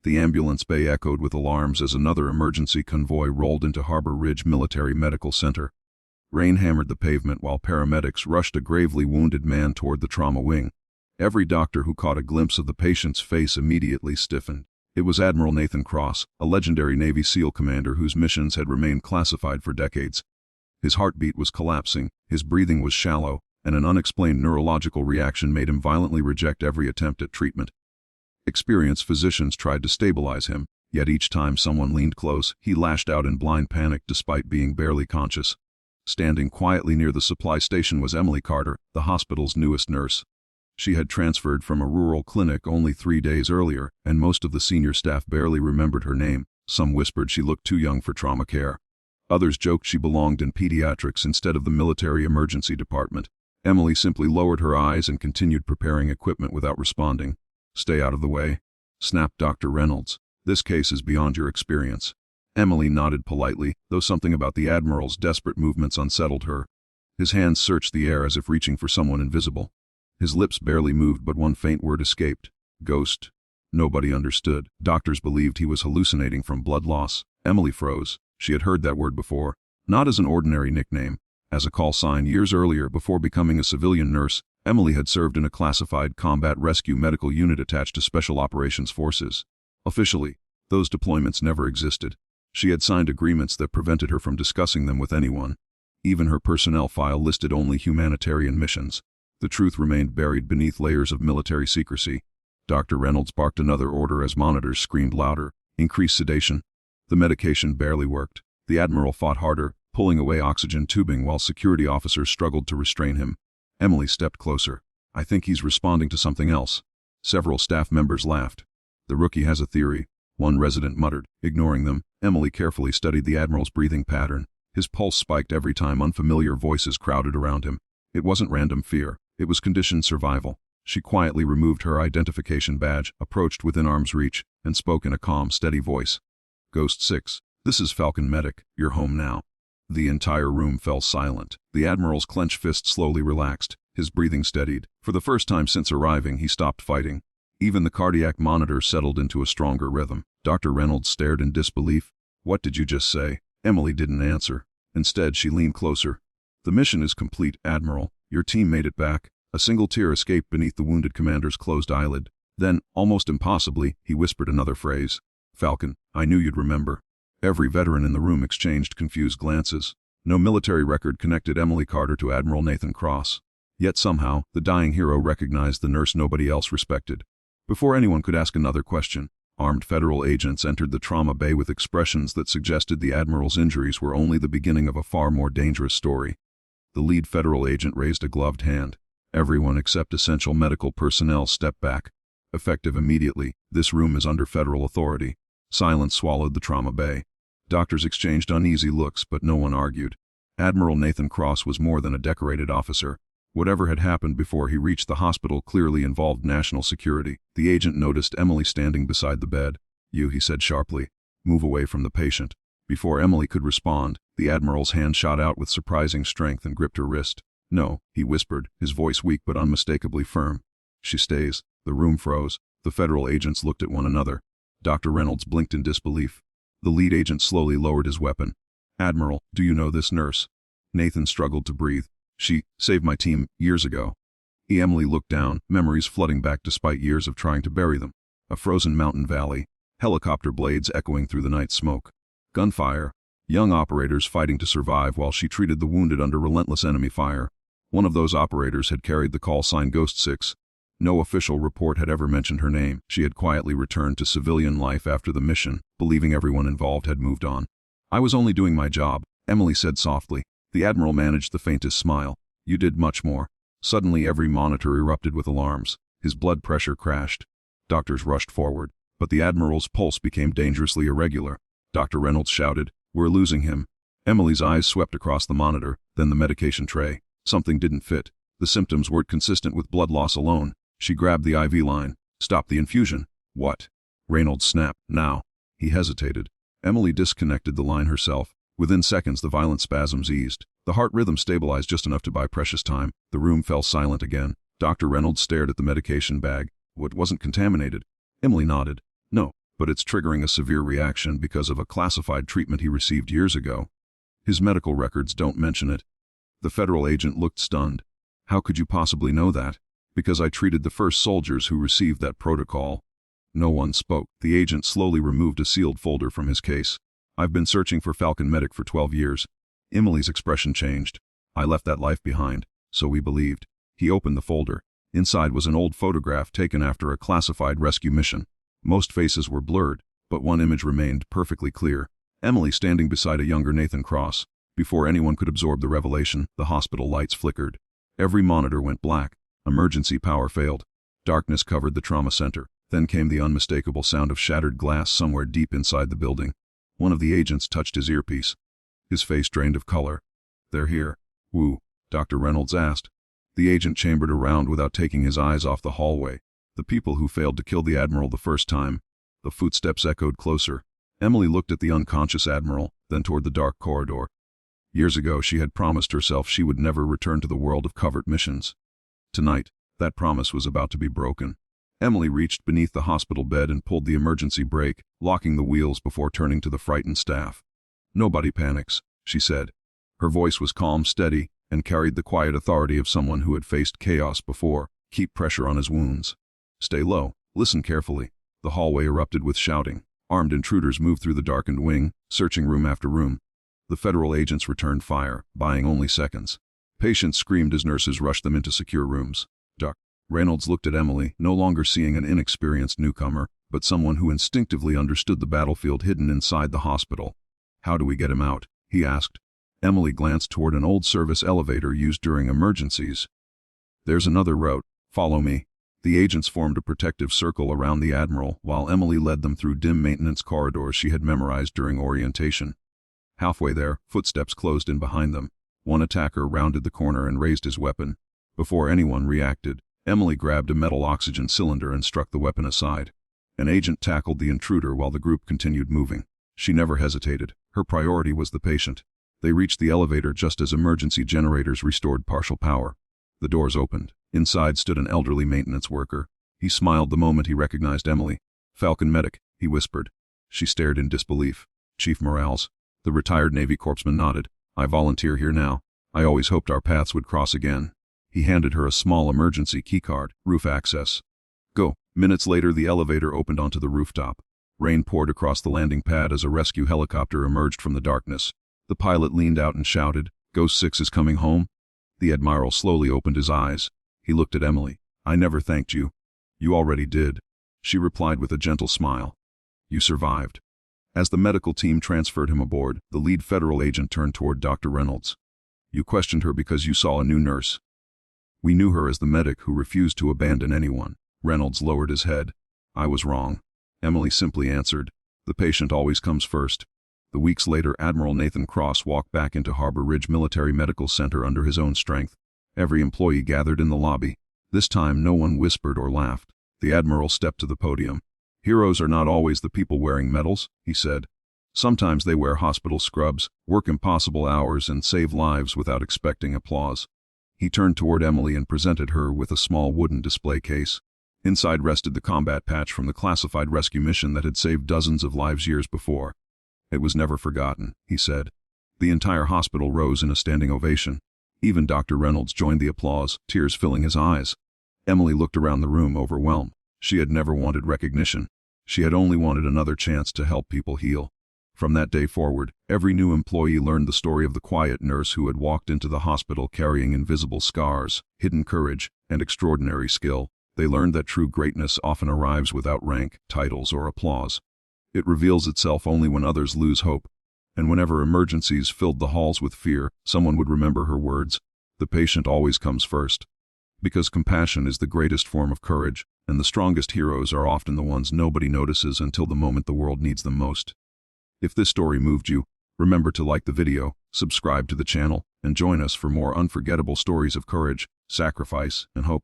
The ambulance bay echoed with alarms as another emergency convoy rolled into Harbor Ridge Military Medical Center. Rain hammered the pavement while paramedics rushed a gravely wounded man toward the trauma wing. Every doctor who caught a glimpse of the patient's face immediately stiffened. It was Admiral Nathan Cross, a legendary Navy SEAL commander whose missions had remained classified for decades. His heartbeat was collapsing, his breathing was shallow, and an unexplained neurological reaction made him violently reject every attempt at treatment. Experienced physicians tried to stabilize him, yet each time someone leaned close, he lashed out in blind panic despite being barely conscious. Standing quietly near the supply station was Emily Carter, the hospital's newest nurse. She had transferred from a rural clinic only 3 days earlier, and most of the senior staff barely remembered her name. Some whispered she looked too young for trauma care. Others joked she belonged in pediatrics instead of the military emergency department. Emily simply lowered her eyes and continued preparing equipment without responding. "Stay out of the way," snapped Dr. Reynolds. "This case is beyond your experience." Emily nodded politely, though something about the Admiral's desperate movements unsettled her. His hands searched the air as if reaching for someone invisible. His lips barely moved, but one faint word escaped. "Ghost." Nobody understood. Doctors believed he was hallucinating from blood loss. Emily froze. She had heard that word before. Not as an ordinary nickname. As a call sign years earlier, before becoming a civilian nurse, Emily had served in a classified combat rescue medical unit attached to Special Operations Forces. Officially, those deployments never existed. She had signed agreements that prevented her from discussing them with anyone. Even her personnel file listed only humanitarian missions. The truth remained buried beneath layers of military secrecy. Dr. Reynolds barked another order as monitors screamed louder. Increase sedation. The medication barely worked. The Admiral fought harder, pulling away oxygen tubing while security officers struggled to restrain him. Emily stepped closer. "I think he's responding to something else." Several staff members laughed. "The rookie has a theory," one resident muttered. Ignoring them, Emily carefully studied the Admiral's breathing pattern. His pulse spiked every time unfamiliar voices crowded around him. It wasn't random fear. It was conditioned survival. She quietly removed her identification badge, approached within arm's reach, and spoke in a calm, steady voice. "Ghost 6, this is Falcon Medic. You're home now." The entire room fell silent. The Admiral's clenched fist slowly relaxed. His breathing steadied. For the first time since arriving, he stopped fighting. Even the cardiac monitor settled into a stronger rhythm. Dr. Reynolds stared in disbelief. "What did you just say?" Emily didn't answer. Instead, she leaned closer. "The mission is complete, Admiral. Your team made it back." A single tear escaped beneath the wounded commander's closed eyelid. Then, almost impossibly, he whispered another phrase. "Falcon, I knew you'd remember." Every veteran in the room exchanged confused glances. No military record connected Emily Carter to Admiral Nathan Cross. Yet somehow, the dying hero recognized the nurse nobody else respected. Before anyone could ask another question, armed federal agents entered the trauma bay with expressions that suggested the Admiral's injuries were only the beginning of a far more dangerous story. The lead federal agent raised a gloved hand. Everyone except essential medical personnel stepped back. Effective immediately, this room is under federal authority. Silence swallowed the trauma bay. Doctors exchanged uneasy looks, but no one argued. Admiral Nathan Cross was more than a decorated officer. Whatever had happened before he reached the hospital clearly involved national security. The agent noticed Emily standing beside the bed. "You," he said sharply. "Move away from the patient." Before Emily could respond, the Admiral's hand shot out with surprising strength and gripped her wrist. "No," he whispered, his voice weak but unmistakably firm. "She stays." The room froze. The federal agents looked at one another. Dr. Reynolds blinked in disbelief. The lead agent slowly lowered his weapon. "Admiral, do you know this nurse?" Nathan struggled to breathe. "She saved my team years ago." Emily looked down, memories flooding back despite years of trying to bury them. A frozen mountain valley. Helicopter blades echoing through the night smoke. Gunfire. Young operators fighting to survive while she treated the wounded under relentless enemy fire. One of those operators had carried the call sign Ghost 6. No official report had ever mentioned her name. She had quietly returned to civilian life after the mission, believing everyone involved had moved on. "I was only doing my job," Emily said softly. The Admiral managed the faintest smile. "You did much more." Suddenly every monitor erupted with alarms. His blood pressure crashed. Doctors rushed forward, but the Admiral's pulse became dangerously irregular. Dr. Reynolds shouted, "We're losing him." Emily's eyes swept across the monitor, then the medication tray. Something didn't fit. The symptoms weren't consistent with blood loss alone. She grabbed the IV line. "Stop the infusion." "What?" Reynolds snapped. "Now." He hesitated. Emily disconnected the line herself. Within seconds the violent spasms eased. The heart rhythm stabilized just enough to buy precious time. The room fell silent again. Dr. Reynolds stared at the medication bag. "What, wasn't contaminated?" Emily nodded. "No, but it's triggering a severe reaction because of a classified treatment he received years ago. His medical records don't mention it. The federal agent looked stunned. How could you possibly know that? Because I treated the first soldiers who received that protocol. No one spoke. The agent slowly removed a sealed folder from his case. I've been searching for Falcon Medic for 12 years. Emily's expression changed. I left that life behind, so we believed. He opened the folder. Inside was an old photograph taken after a classified rescue mission. Most faces were blurred, but one image remained perfectly clear. Emily standing beside a younger Nathan Cross. Before anyone could absorb the revelation, the hospital lights flickered. Every monitor went black. Emergency power failed. Darkness covered the trauma center. Then came the unmistakable sound of shattered glass somewhere deep inside the building. One of the agents touched his earpiece. His face drained of color. "They're here." "Who?" Dr. Reynolds asked. The agent chambered around without taking his eyes off the hallway. "The people who failed to kill the Admiral the first time." The footsteps echoed closer. Emily looked at the unconscious Admiral, then toward the dark corridor. Years ago she had promised herself she would never return to the world of covert missions. Tonight, that promise was about to be broken. Emily reached beneath the hospital bed and pulled the emergency brake, locking the wheels before turning to the frightened staff. "Nobody panics," she said. Her voice was calm, steady, and carried the quiet authority of someone who had faced chaos before. "Keep pressure on his wounds. Stay low. Listen carefully." The hallway erupted with shouting. Armed intruders moved through the darkened wing, searching room after room. The federal agents returned fire, buying only seconds. Patients screamed as nurses rushed them into secure rooms. Dr. Reynolds looked at Emily, no longer seeing an inexperienced newcomer, but someone who instinctively understood the battlefield hidden inside the hospital. "How do we get him out?" he asked. Emily glanced toward an old service elevator used during emergencies. "There's another route. Follow me." The agents formed a protective circle around the Admiral, while Emily led them through dim maintenance corridors she had memorized during orientation. Halfway there, footsteps closed in behind them. One attacker rounded the corner and raised his weapon. Before anyone reacted, Emily grabbed a metal oxygen cylinder and struck the weapon aside. An agent tackled the intruder while the group continued moving. She never hesitated. Her priority was the patient. They reached the elevator just as emergency generators restored partial power. The doors opened. Inside stood an elderly maintenance worker. He smiled the moment he recognized Emily. "Falcon Medic," he whispered. She stared in disbelief. "Chief Morales." The retired Navy corpsman nodded. "I volunteer here now. I always hoped our paths would cross again." He handed her a small emergency keycard, roof access. "Go." Minutes later, the elevator opened onto the rooftop. Rain poured across the landing pad as a rescue helicopter emerged from the darkness. The pilot leaned out and shouted, "Ghost 6 is coming home." The Admiral slowly opened his eyes. He looked at Emily. "I never thanked you." "You already did," she replied with a gentle smile. "You survived." As the medical team transferred him aboard, the lead federal agent turned toward Dr. Reynolds. "You questioned her because you saw a new nurse." "We knew her as the medic who refused to abandon anyone." Reynolds lowered his head. "I was wrong." Emily simply answered, "The patient always comes first." The weeks later, Admiral Nathan Cross walked back into Harbor Ridge Military Medical Center under his own strength. Every employee gathered in the lobby. This time no one whispered or laughed. The Admiral stepped to the podium. "Heroes are not always the people wearing medals," he said. "Sometimes they wear hospital scrubs, work impossible hours, and save lives without expecting applause." He turned toward Emily and presented her with a small wooden display case. Inside rested the combat patch from the classified rescue mission that had saved dozens of lives years before. "It was never forgotten," he said. The entire hospital rose in a standing ovation. Even Dr. Reynolds joined the applause, tears filling his eyes. Emily looked around the room, overwhelmed. She had never wanted recognition. She had only wanted another chance to help people heal. From that day forward, every new employee learned the story of the quiet nurse who had walked into the hospital carrying invisible scars, hidden courage, and extraordinary skill. They learned that true greatness often arrives without rank, titles, or applause. It reveals itself only when others lose hope. And whenever emergencies filled the halls with fear, someone would remember her words. The patient always comes first. Because compassion is the greatest form of courage, and the strongest heroes are often the ones nobody notices until the moment the world needs them most. If this story moved you, remember to like the video, subscribe to the channel, and join us for more unforgettable stories of courage, sacrifice, and hope.